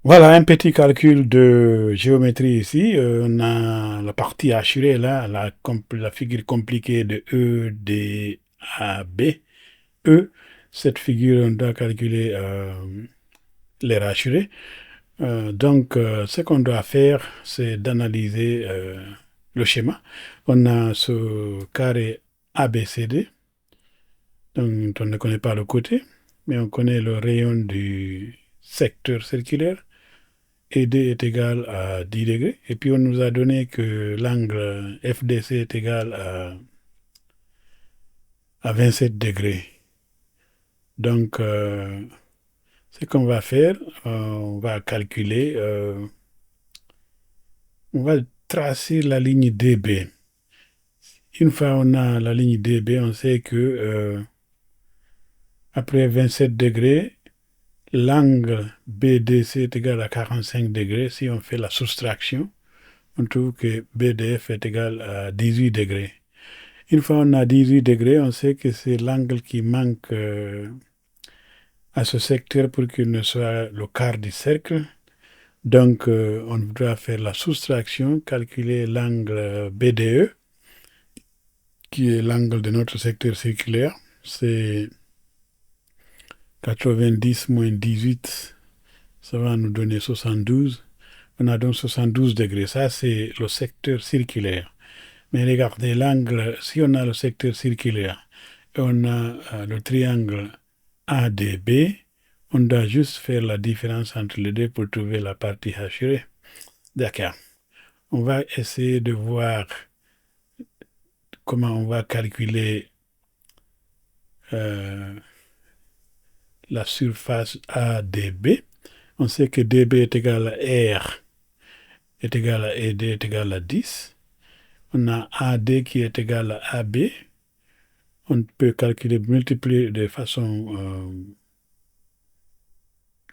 Voilà un petit calcul de géométrie ici. On a la partie hachurée là, la figure compliquée de E, D, A, B. E, cette figure, on doit calculer les hachurés. Ce qu'on doit faire, c'est d'analyser le schéma. On a ce carré ABCD, dont on ne connaît pas le côté, mais on connaît le rayon du secteur circulaire. Et D est égal à 10 degrés. Et puis on nous a donné que l'angle FDC est égal à 27 degrés. Donc, ce qu'on va faire, on va calculer, on va tracer la ligne DB. Une fois on a la ligne DB, on sait que après 27 degrés, l'angle BDC est égal à 45 degrés. Si on fait la soustraction, on trouve que BDF est égal à 18 degrés. Une fois on a 18 degrés, on sait que c'est l'angle qui manque à ce secteur pour qu'il ne soit le quart du cercle. Donc, on doit faire la soustraction, calculer l'angle BDE, qui est l'angle de notre secteur circulaire. C'est 90 moins 18, ça va nous donner 72. On a donc 72 degrés. Ça, c'est le secteur circulaire. Mais regardez l'angle, si on a le secteur circulaire et on a le triangle ADB, on doit juste faire la différence entre les deux pour trouver la partie hachurée. D'accord. On va essayer de voir comment on va calculer euh, la surface ADB. On sait que DB est égal à R est égal à ED est égal à 10. On a AD qui est égal à AB. On peut calculer, multiplier de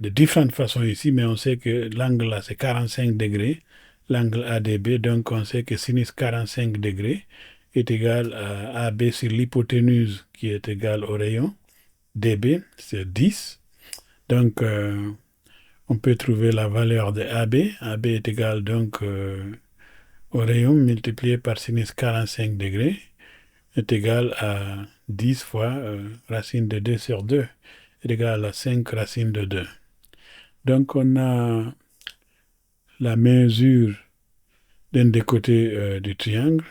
différentes façons ici, mais on sait que l'angle là c'est 45 degrés, l'angle ADB, donc on sait que sinus 45 degrés est égal à AB sur l'hypoténuse qui est égale au rayon. DB, c'est 10. Donc, on peut trouver la valeur de AB. AB est égal donc au rayon multiplié par sinus 45 degrés est égal à 10 fois racine de 2 sur 2 est égal à 5 racine de 2. Donc, on a la mesure d'un des côtés du triangle,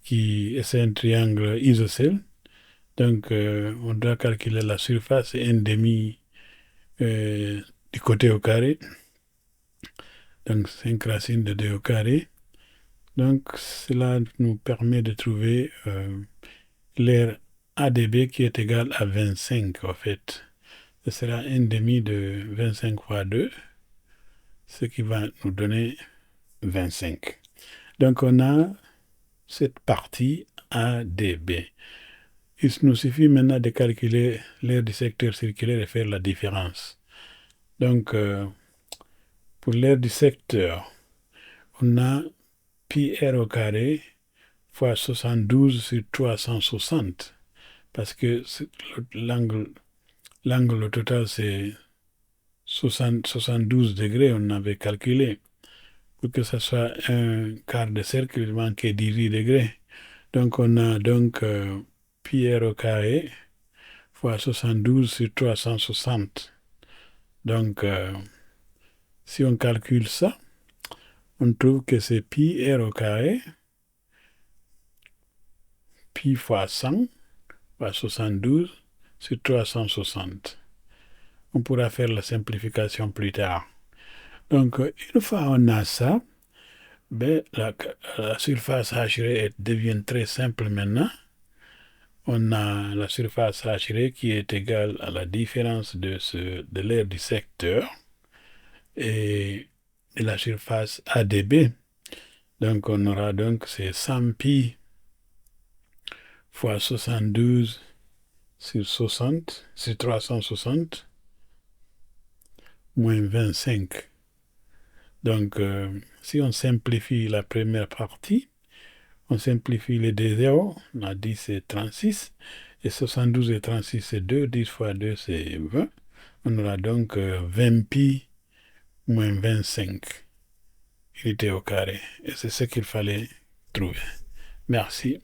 qui est un triangle isocèle. Donc, on doit calculer la surface et un demi du côté au carré. Donc, 5 racines de 2 au carré. Donc, cela nous permet de trouver l'air ADB qui est égal à 25, en fait. Ce sera un demi de 25 fois 2, ce qui va nous donner 25. Donc, on a cette partie ADB. Il nous suffit maintenant de calculer l'aire du secteur circulaire et faire la différence. Donc, pour l'aire du secteur, on a pi r au carré fois 72 sur 360. Parce que l'angle total, c'est 72 degrés, on avait calculé. Pour que ça soit un quart de cercle, il manquait 18 degrés. Donc, on a donc pi r au carré fois 72 sur 360. Donc, si on calcule ça, on trouve que c'est pi r au carré, pi fois 100, fois 72 sur 360. On pourra faire la simplification plus tard. Donc, une fois on a ça, ben, la surface hachurée devient très simple maintenant. On a la surface hachurée qui est égale à la différence de l'aire du secteur et de la surface ADB. Donc, on aura donc ces 100 pi fois 72 sur 60, sur 360, moins 25. Donc, si on simplifie la première partie, on simplifie les deux zéros, on a 10 c'est 36, et 72 et 36 c'est 2, 10 fois 2 c'est 20. On aura donc 20 pi moins 25 unités au carré. Et c'est ce qu'il fallait trouver. Merci.